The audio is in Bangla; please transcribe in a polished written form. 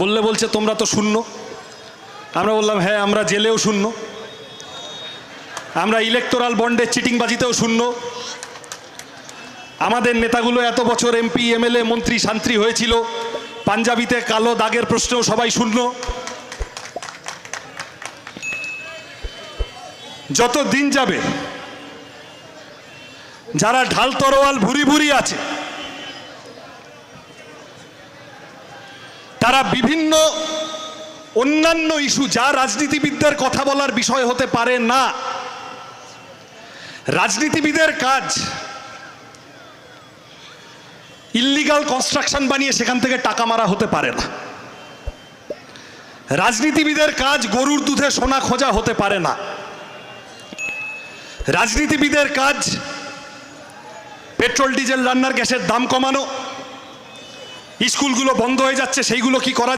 বললে বলছে তোমরা তো শূন্য। আমরা বললাম হ্যাঁ, আমরা জেলেও শূন্য, আমরা ইলেকটোরাল বন্ডের চিটিংবাজিতেও শূন্য, আমাদের নেতাগুলো এত বছর এমপি এমএলএ মন্ত্রী শান্ত্রী হয়েছিল, পাঞ্জাবিতে কালো দাগের প্রশ্নেও সবাই শূন্য। যত দিন যাবে যারা ঢাল তরোয়াল ভুরি ভুরি আছে তারা বিভিন্ন অন্যান্য ইস্যু যা রাজনীতিবিদদের কথা বলার বিষয় হতে পারে না, রাজনীতিবিদের কাজ ইল্লিগাল কনস্ট্রাকশন বানিয়ে সেখান থেকে টাকা মারা হতে পারে না, রাজনীতিবিদের কাজ গরুর দুধে সোনা খোঁজা হতে পারে না, রাজনীতিবিদের কাজ পেট্রোল ডিজেল রান্নার গ্যাসের দাম কমানো, স্কুলগুলো বন্ধ হয়ে যাচ্ছে সেইগুলো কি করা